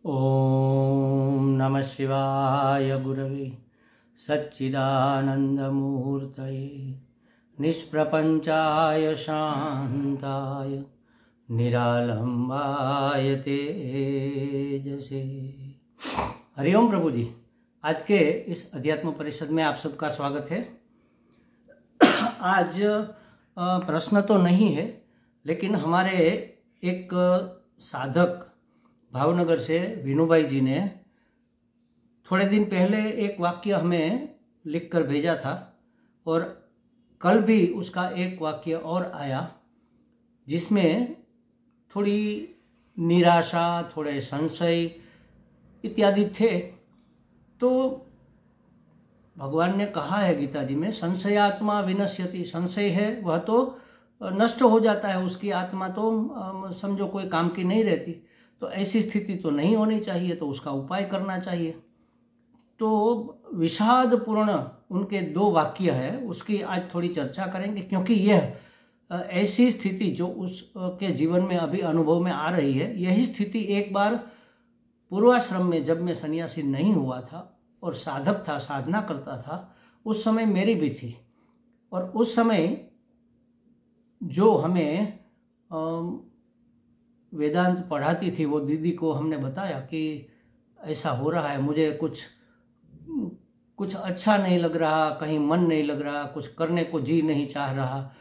ओम नमः शिवाय गुरवे सच्चिदानंदमूर्तये निष्प्रपंचाय शांताय निरालंबाय तेजसे। हरिओम प्रभु जी, आज के इस अध्यात्म परिषद में आप सबका स्वागत है। आज प्रश्न तो नहीं है, लेकिन हमारे एक साधक भावनगर से विनोभाई जी ने थोड़े दिन पहले एक वाक्य हमें लिखकर भेजा था और कल भी उसका एक वाक्य और आया जिसमें थोड़ी निराशा, थोड़े संशय इत्यादि थे। तो भगवान ने कहा है गीता जी में, संशयात्मा विनश्यति। संशय है वह तो नष्ट हो जाता है, उसकी आत्मा तो समझो कोई काम की नहीं रहती। तो ऐसी स्थिति तो नहीं होनी चाहिए, तो उसका उपाय करना चाहिए। तो विषादपूर्ण उनके दो वाक्य है, उसकी आज थोड़ी चर्चा करेंगे, क्योंकि यह ऐसी स्थिति जो उसके जीवन में अभी अनुभव में आ रही है, यही स्थिति एक बार पूर्वाश्रम में जब मैं सन्यासी नहीं हुआ था और साधक था, साधना करता था, उस समय मेरी भी थी। और उस समय जो हमें वेदांत पढ़ाती थी वो दीदी को हमने बताया कि ऐसा हो रहा है, मुझे कुछ अच्छा नहीं लग रहा, कहीं मन नहीं लग रहा, कुछ करने को जी नहीं चाह रहा,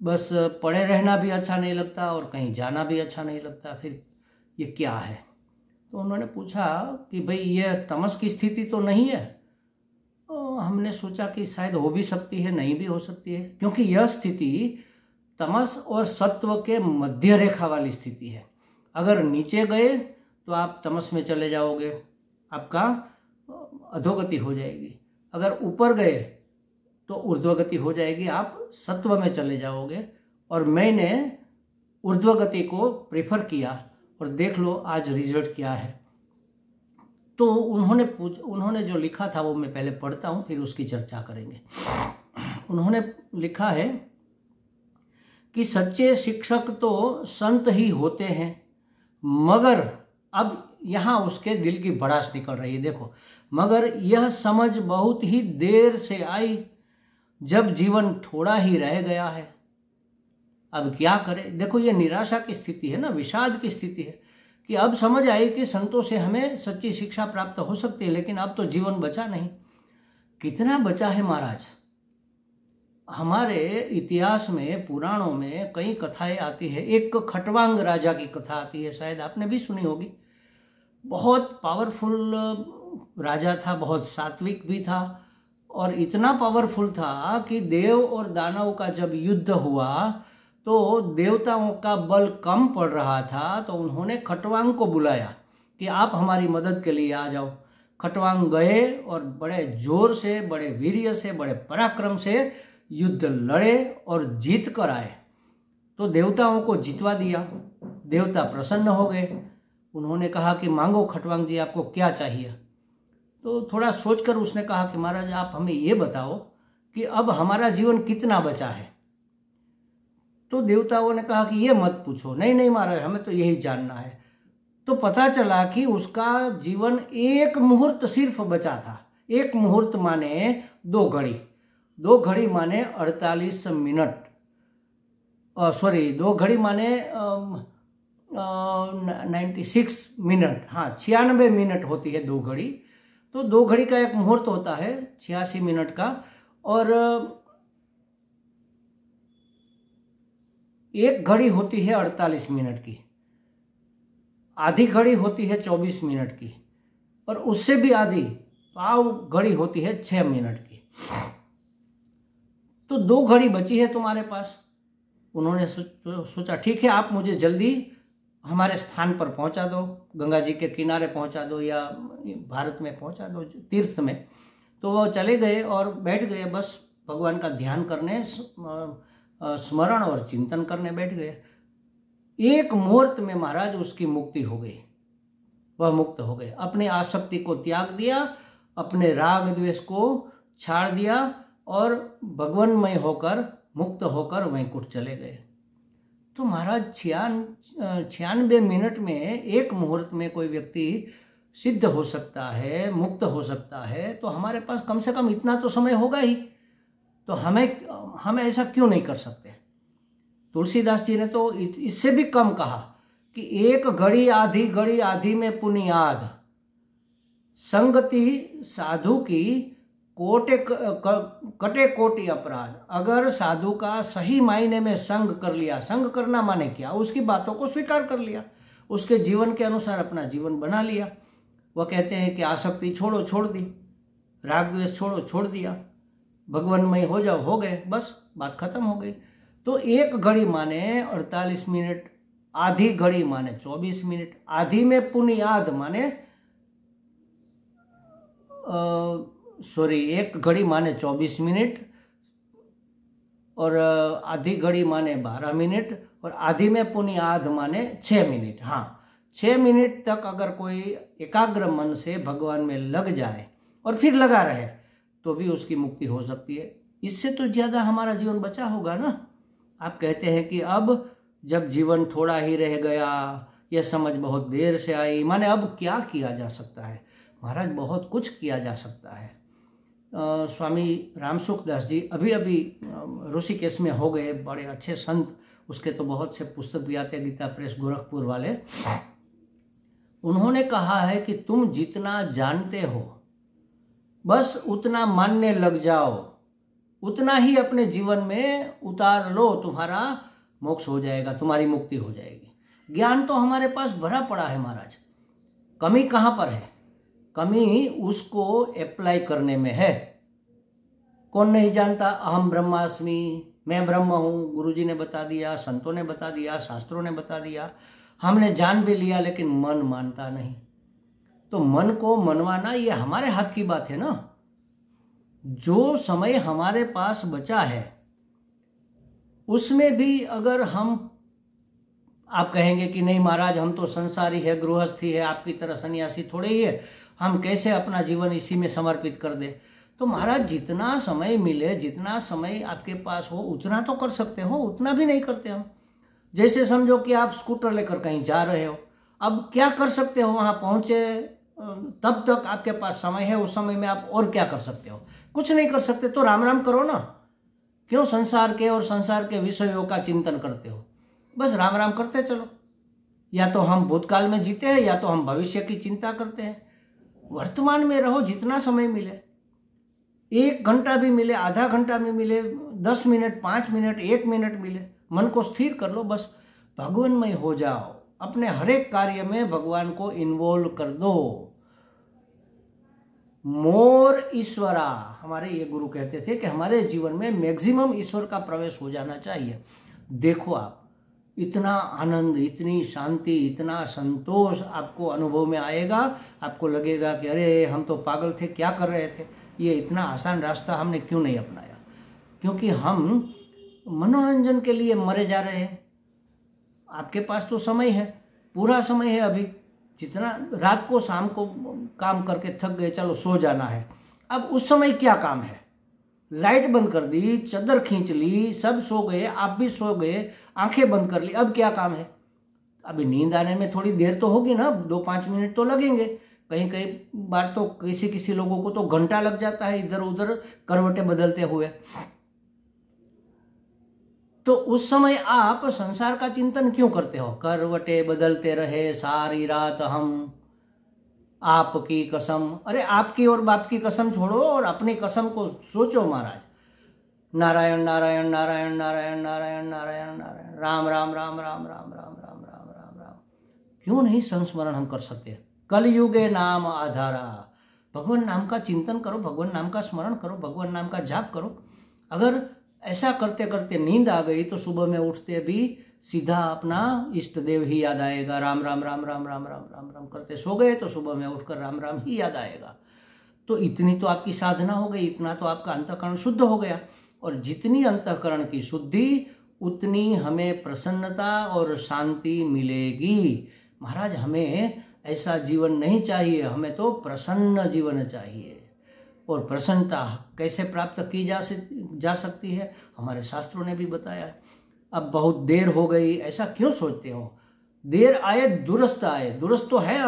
बस पड़े रहना भी अच्छा नहीं लगता और कहीं जाना भी अच्छा नहीं लगता। फिर ये क्या है? तो उन्होंने पूछा कि भाई ये तमस की स्थिति तो नहीं है। हमने सोचा कि शायद हो भी सकती है, नहीं भी हो सकती है, क्योंकि यह स्थिति तमस और सत्व के मध्य रेखा वाली स्थिति है। अगर नीचे गए तो आप तमस में चले जाओगे, आपका अधोगति हो जाएगी। अगर ऊपर गए तो ऊर्ध्वगति हो जाएगी, आप सत्व में चले जाओगे। और मैंने ऊर्ध्वगति को प्रेफर किया और देख लो आज रिजल्ट क्या है। तो उन्होंने जो लिखा था वो मैं पहले पढ़ता हूँ, फिर उसकी चर्चा करेंगे। उन्होंने लिखा है कि सच्चे शिक्षक तो संत ही होते हैं, मगर अब यहाँ उसके दिल की भड़ास निकल रही है। देखो, मगर यह समझ बहुत ही देर से आई जब जीवन थोड़ा ही रह गया है। अब क्या करें? देखो, ये निराशा की स्थिति है ना, विषाद की स्थिति है कि अब समझ आई कि संतों से हमें सच्ची शिक्षा प्राप्त हो सकती है, लेकिन अब तो जीवन बचा नहीं। कितना बचा है महाराज? हमारे इतिहास में, पुराणों में कई कथाएं आती है। एक खटवांग राजा की कथा आती है, शायद आपने भी सुनी होगी। बहुत पावरफुल राजा था, बहुत सात्विक भी था, और इतना पावरफुल था कि देव और दानव का जब युद्ध हुआ तो देवताओं का बल कम पड़ रहा था। तो उन्होंने खटवांग को बुलाया कि आप हमारी मदद के लिए आ जाओ। खटवांग गए और बड़े जोर से, बड़े वीर्य से, बड़े पराक्रम से युद्ध लड़े और जीत कर आए। तो देवताओं को जितवा दिया। देवता प्रसन्न हो गए। उन्होंने कहा कि मांगो खटवांग जी, आपको क्या चाहिए? तो थोड़ा सोचकर उसने कहा कि महाराज, आप हमें ये बताओ कि अब हमारा जीवन कितना बचा है। तो देवताओं ने कहा कि ये मत पूछो। नहीं नहीं महाराज, हमें तो यही जानना है। तो पता चला कि उसका जीवन एक मुहूर्त सिर्फ बचा था। एक मुहूर्त माने 2 घड़ी। 2 घड़ी माने 48 मिनट। 2 घड़ी माने 96 मिनट। हाँ, 96 मिनट होती है 2 घड़ी। तो 2 घड़ी का एक मुहूर्त होता है 86 मिनट का, और 1 घड़ी होती है 48 मिनट की। आधी घड़ी होती है 24 मिनट की, और उससे भी आधी पाव घड़ी होती है 6 मिनट की। तो 2 घड़ी बची है तुम्हारे पास। उन्होंने सोचा ठीक है, आप मुझे जल्दी हमारे स्थान पर पहुंचा दो, गंगा जी के किनारे पहुंचा दो या भारत में पहुंचा दो, तीर्थ में। तो वो चले गए और बैठ गए, बस भगवान का ध्यान करने, स्मरण और चिंतन करने बैठ गए। एक मुहूर्त में महाराज उसकी मुक्ति हो गई। वह मुक्त हो गए, अपनी आसक्ति को त्याग दिया, अपने राग द्वेष को छाड़ दिया और भगवानमय होकर, मुक्त होकर वैकुंठ चले गए। तो महाराज 96 मिनट में, एक मुहूर्त में कोई व्यक्ति सिद्ध हो सकता है, मुक्त हो सकता है, तो हमारे पास कम से कम इतना तो समय होगा ही। तो हम ऐसा क्यों नहीं कर सकते? तुलसीदास जी ने तो इससे भी कम कहा कि एक घड़ी आधी में पुनियाद, संगति साधु की कटे कोटि अपराध। अगर साधु का सही मायने में संग कर लिया, संग करना माने क्या, उसकी बातों को स्वीकार कर लिया, उसके जीवन के अनुसार अपना जीवन बना लिया। वह कहते हैं कि आसक्ति छोड़ दी, राग द्वेष छोड़ दिया, भगवानमय हो जाओ, हो गए, बस बात खत्म हो गई। तो एक घड़ी माने 48 मिनट, आधी घड़ी माने 24 मिनट, आधी में पुनियाद माने एक घड़ी माने 24 मिनट, और आधी घड़ी माने 12 मिनट, और आधी में पुनियाद माने 6 मिनट। हाँ, 6 मिनट तक अगर कोई एकाग्र मन से भगवान में लग जाए और फिर लगा रहे, तो भी उसकी मुक्ति हो सकती है। इससे तो ज़्यादा हमारा जीवन बचा होगा ना। आप कहते हैं कि अब जब जीवन थोड़ा ही रह गया, यह समझ बहुत देर से आई, माने अब क्या किया जा सकता है? महाराज बहुत कुछ किया जा सकता है। स्वामी रामसुख दास जी अभी ऋषिकेश में हो गए, बड़े अच्छे संत, उसके तो बहुत से पुस्तक भी आते, गीता प्रेस गोरखपुर वाले। उन्होंने कहा है कि तुम जितना जानते हो बस उतना मानने लग जाओ, उतना ही अपने जीवन में उतार लो, तुम्हारा मोक्ष हो जाएगा, तुम्हारी मुक्ति हो जाएगी। ज्ञान तो हमारे पास भरा पड़ा है महाराज, कमी कहाँ पर है? कमी उसको अप्लाई करने में है। कौन नहीं जानता अहम ब्रह्मास्मि, मैं ब्रह्म हूँ? गुरुजी ने बता दिया, संतों ने बता दिया, शास्त्रों ने बता दिया, हमने जान भी लिया, लेकिन मन मानता नहीं। तो मन को मनवाना ये हमारे हाथ की बात है ना। जो समय हमारे पास बचा है उसमें भी अगर आप कहेंगे कि नहीं महाराज हम तो संसारी है, गृहस्थी है, आपकी तरह सन्यासी थोड़े ही है, हम कैसे अपना जीवन इसी में समर्पित कर दे? तो महाराज जितना समय मिले, जितना समय आपके पास हो उतना तो कर सकते हो, उतना भी नहीं करते हम। जैसे समझो कि आप स्कूटर लेकर कहीं जा रहे हो, अब क्या कर सकते हो? वहाँ पहुँचे तब तक आपके पास समय है, उस समय में आप और क्या कर सकते हो? कुछ नहीं कर सकते। तो राम राम करो ना, क्यों संसार के और संसार के विषयों का चिंतन करते हो? बस राम राम करते चलो। या तो हम भूतकाल में जीते हैं या तो हम भविष्य की चिंता करते हैं। वर्तमान में रहो, जितना समय मिले, 1 घंटा भी मिले, आधा घंटा भी मिले, 10 मिनट, 5 मिनट, 1 मिनट मिले, मन को स्थिर कर लो, बस भगवानमय हो जाओ। अपने हर एक कार्य में भगवान को इन्वॉल्व कर दो। मोर ईश्वरा, हमारे ये गुरु कहते थे कि हमारे जीवन में मैक्सिमम ईश्वर का प्रवेश हो जाना चाहिए। देखो आप, इतना आनंद, इतनी शांति, इतना संतोष आपको अनुभव में आएगा। आपको लगेगा कि अरे हम तो पागल थे, क्या कर रहे थे, ये इतना आसान रास्ता हमने क्यों नहीं अपनाया? क्योंकि हम मनोरंजन के लिए मरे जा रहे हैं। आपके पास तो समय है, पूरा समय है अभी, जितना रात को शाम को काम करके थक गए, चलो सो जाना है। अब उस समय क्या काम है? लाइट बंद कर दी, चादर खींच ली, सब सो गए, आप भी सो गए, आंखें बंद कर ली, अब क्या काम है? अभी नींद आने में थोड़ी देर तो होगी ना, 2-5 मिनट तो लगेंगे। कई बार तो किसी लोगों को तो घंटा लग जाता है इधर उधर करवटें बदलते हुए। तो उस समय आप संसार का चिंतन क्यों करते हो? करवटें बदलते रहे सारी रात हम, आपकी कसम। अरे आपकी और बाप की कसम छोड़ो और अपनी कसम को सोचो महाराज। नारायण नारायण नारायण नारायण नारायण नारायण नारायण, राम राम राम राम राम राम राम राम राम राम। क्यों नहीं संस्मरण हम कर सकते? कलयुगे नाम आधारा, भगवान नाम का चिंतन करो, भगवान नाम का स्मरण करो, भगवान नाम का जाप करो। अगर ऐसा करते करते नींद आ गई तो सुबह में उठते भी सीधा अपना इष्ट देव ही याद आएगा। राम राम राम राम राम राम राम राम करते सो गए तो सुबह में उठकर राम राम ही याद आएगा। तो इतनी तो आपकी साधना हो गई, इतना तो आपका अंतःकरण शुद्ध हो गया। और जितनी अंतःकरण की शुद्धि उतनी हमें प्रसन्नता और शांति मिलेगी। महाराज हमें ऐसा जीवन नहीं चाहिए, हमें तो प्रसन्न जीवन चाहिए। और प्रसन्नता कैसे प्राप्त की जा सकती है? हमारे शास्त्रों ने भी बताया है। अब बहुत देर हो गई, ऐसा क्यों सोचते हो? देर आए दुरुस्त आए, दुरुस्त तो है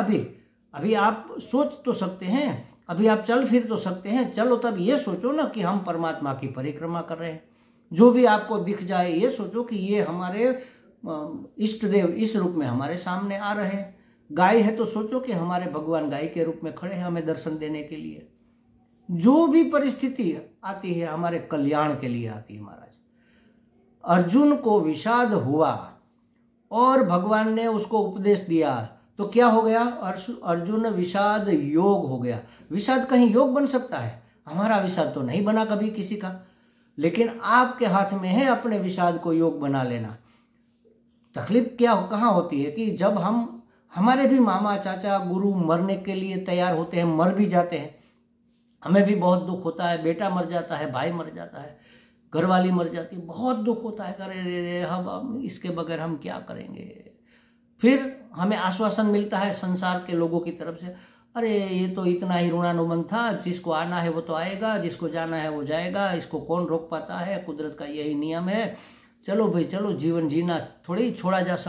अभी आप सोच तो सकते हैं, अभी आप चल फिर तो सकते हैं। चलो तब ये सोचो ना कि हम परमात्मा की परिक्रमा कर रहे हैं। जो भी आपको दिख जाए ये सोचो कि ये हमारे इष्ट देव इस रूप में हमारे सामने आ रहे हैं। गाय है तो सोचो कि हमारे भगवान गाय के रूप में खड़े हैं हमें दर्शन देने के लिए। जो भी परिस्थिति आती है हमारे कल्याण के लिए आती है महाराज। अर्जुन को विषाद हुआ और भगवान ने उसको उपदेश दिया तो क्या हो गया? अर्जुन विषाद योग हो गया। विषाद कहीं योग बन सकता है? हमारा विषाद तो नहीं बना कभी किसी का, लेकिन आपके हाथ में है अपने विषाद को योग बना लेना। तकलीफ क्या कहाँ होती है कि जब हमारे भी मामा चाचा गुरु मरने के लिए तैयार होते हैं, मर भी जाते हैं, हमें भी बहुत दुख होता है। बेटा मर जाता है, भाई मर जाता है, घरवाली मर जाती है, बहुत दुख होता है। अरे रे हम इसके बगैर हम क्या करेंगे? फिर हमें आश्वासन मिलता है संसार के लोगों की तरफ से, अरे ये तो इतना ही ऋणानुबंध था, जिसको आना है वो तो आएगा, जिसको जाना है वो जाएगा, इसको कौन रोक पाता है, कुदरत का यही नियम है। चलो भाई चलो, जीवन जीना थोड़ी छोड़ा जा सकता।